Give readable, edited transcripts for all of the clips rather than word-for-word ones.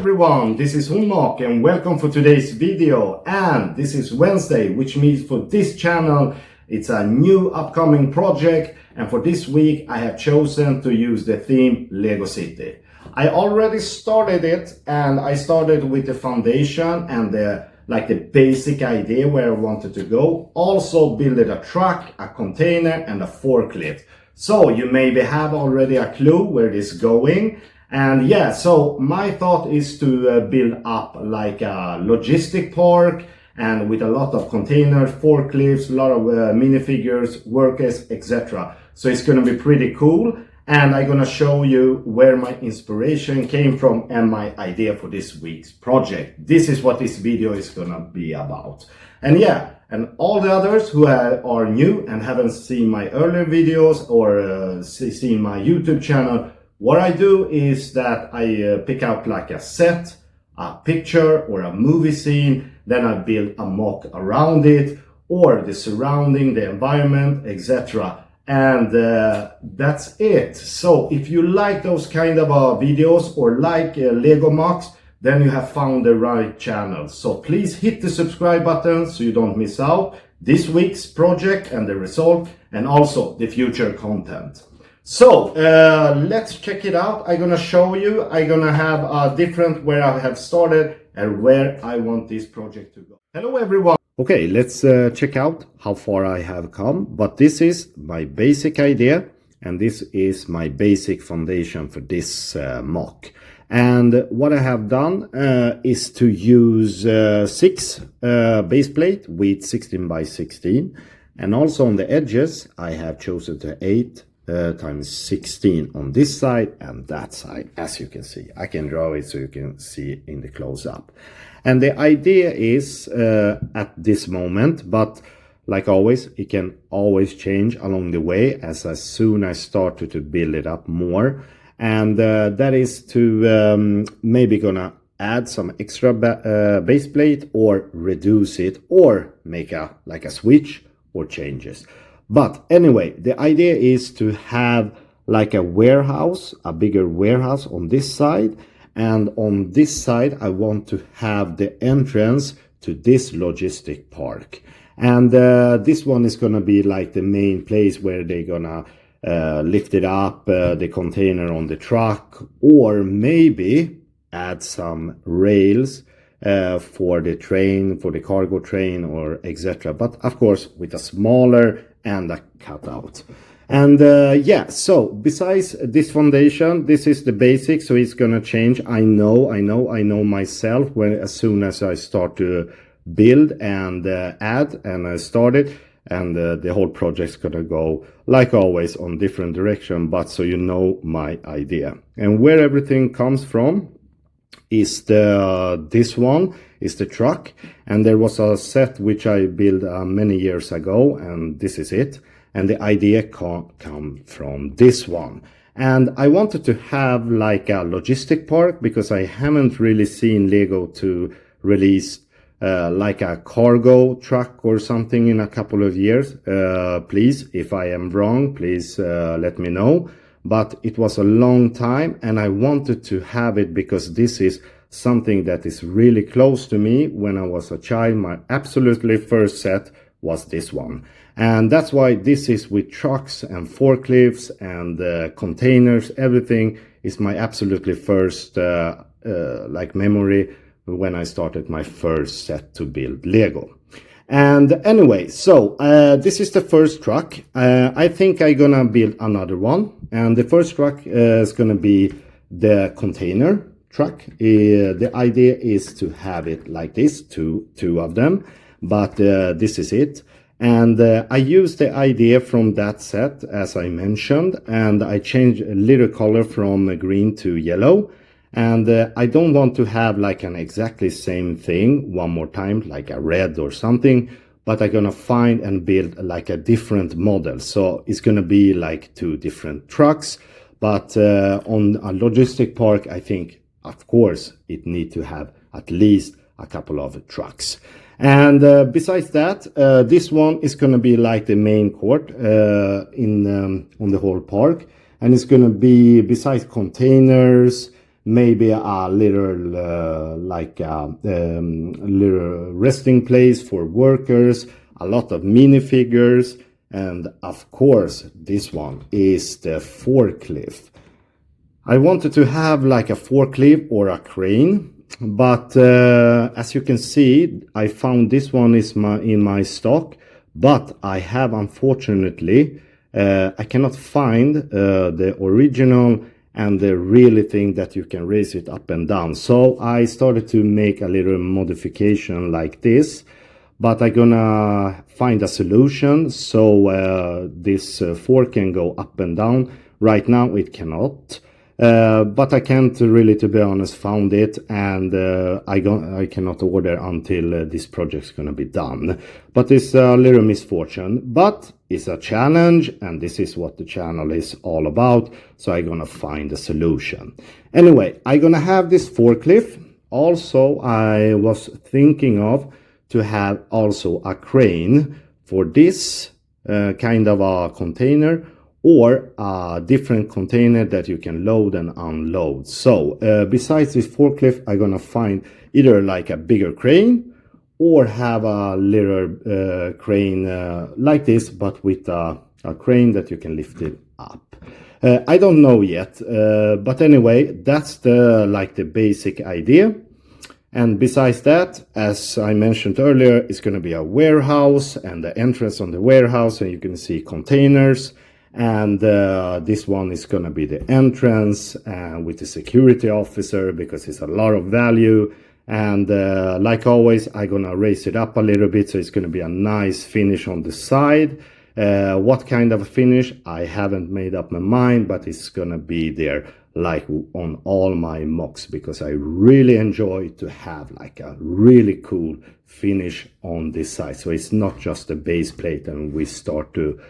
everyone, this is HunMoc and welcome for today's video. And this is Wednesday, which means for this channel it's a new upcoming project, and for this week I have chosen to use the theme Lego City. I already started it, and I started with the foundation and the basic idea where I wanted to go. Also build a truck, a container and a forklift. So you maybe have already a clue where this is going. And yeah, so my thought is to build up like a logistic park, and with a lot of containers, forklifts, a lot of minifigures, workers, etc. So it's going to be pretty cool, and I'm going to show you where my inspiration came from and my idea for this week's project. This is what this video is going to be about. And yeah, and all the others who are new and haven't seen my earlier videos or seen my YouTube channel, what I do is that I pick out like a set, a picture or a movie scene, then I build a MOC around it, or the surrounding, the environment, etc. And that's it. So if you like those kind of videos or like Lego MOCs, then you have found the right channel. So please hit the subscribe button so you don't miss out this week's project and the result, and also the future content. So let's check it out. I'm gonna show you. I'm gonna have a different where I have started and where I want this project to go. Hello everyone. Okay, let's check out how far I have come. But this is my basic idea, and this is my basic foundation for this MOC. And what I have done is to use 6 base plate with 16 by 16, and also on the edges I have chosen to 8 times 16 on this side and that side. As you can see, I can draw it so you can see in the close-up. And the idea is at this moment, but like always, it can always change along the way as soon as I started to build it up more. And that is to maybe gonna add some extra base plate, or reduce it, or make a switch or changes. But anyway, the idea is to have like a warehouse, a bigger warehouse on this side, and on this side I want to have the entrance to this logistic park. And this one is gonna be like the main place where they're gonna lift it up, the container on the truck, or maybe add some rails for the train, for the cargo train, or etc. But of course with a smaller and a cutout. And yeah, so besides this foundation, this is the basic, so it's gonna change. I know myself when as soon as I start to build and add, and I started, and the whole project's gonna go like always on different direction. But so you know my idea, and where everything comes from is this one is the truck, and there was a set which I built many years ago, and this is it. And the idea come from this one, and I wanted to have like a logistic park because I haven't really seen Lego to release like a cargo truck or something in a couple of years. Please, if I am wrong, please let me know. But it was a long time, and I wanted to have it because this is something that is really close to me. When I was a child, my absolutely first set was this one. And that's why this is with trucks and forklifts and containers. Everything is my absolutely first memory when I started my first set to build Lego. And anyway, so this is the first truck. I think I'm gonna build another one, and the first truck is gonna be the container truck. The idea is to have it like this, two of them, but this is it. And I used the idea from that set, as I mentioned, and I changed a little color from green to yellow. And I don't want to have like an exactly same thing one more time, like a red or something, but I'm gonna find and build like a different model. So it's gonna be like 2 different trucks, but on a logistic park, I think, of course, it need to have at least a couple of trucks. And besides that, this one is gonna be like the main court on the whole park, and it's gonna be, besides containers, maybe a little little resting place for workers, a lot of minifigures, and of course this one is the forklift. I wanted to have like a forklift or a crane, but as you can see, I found this one is in my stock, but I have unfortunately I cannot find the original and the really thing that you can raise it up and down. So I started to make a little modification like this, but I'm gonna find a solution so this fork can go up and down. Right now it cannot, but I can't really, to be honest, found it, and I cannot order until this project's gonna be done. But it's a little misfortune, but it's a challenge, and this is what the channel is all about, so I'm gonna find a solution. Anyway, I'm gonna have this forklift. Also, I was thinking of to have also a crane for this kind of a container, or a different container that you can load and unload. So besides this forklift, I'm gonna find either like a bigger crane or have a little crane like this, but with a crane that you can lift it up. I don't know yet, but anyway, that's the basic idea. And besides that, as I mentioned earlier, it's going to be a warehouse, and the entrance on the warehouse, and you can see containers. And this one is going to be the entrance with the security officer, because it's a lot of value. And like always, I'm going to raise it up a little bit, so it's going to be a nice finish on the side. What kind of a finish? I haven't made up my mind, but it's going to be there like on all my MOCs, because I really enjoy to have like a really cool finish on this side. So it's not just a base plate and we start to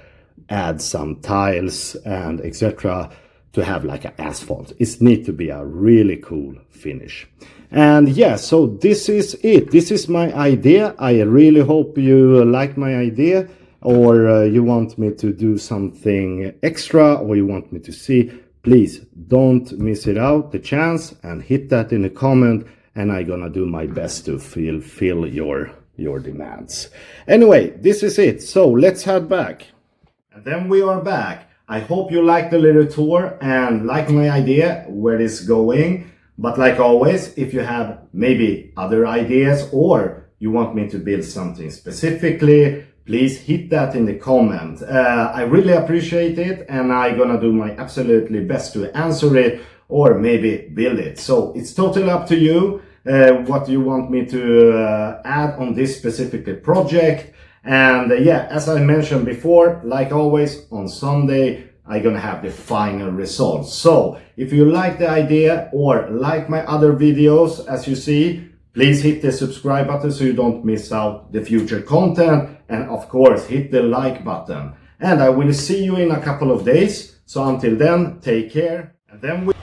add some tiles and etc. to have like an asphalt. It needs to be a really cool finish. And yeah, so this is it. This is my idea. I really hope you like my idea, or you want me to do something extra, or you want me to see. Please don't miss it out, the chance, and hit that in the comment, and I'm gonna do my best to fulfill your demands. Anyway, this is it. So let's head back. And then we are back. I hope you liked the little tour and like my idea where it's going. But like always, if you have maybe other ideas, or you want me to build something specifically, please hit that in the comment. I really appreciate it, and I'm gonna do my absolutely best to answer it or maybe build it. So it's totally up to you what you want me to add on this specific project. And yeah, as I mentioned before, like always, on Sunday, I'm gonna have the final results. So if you like the idea or like my other videos, as you see, please hit the subscribe button so you don't miss out the future content. And of course, hit the like button. And I will see you in a couple of days. So until then, take care. And then we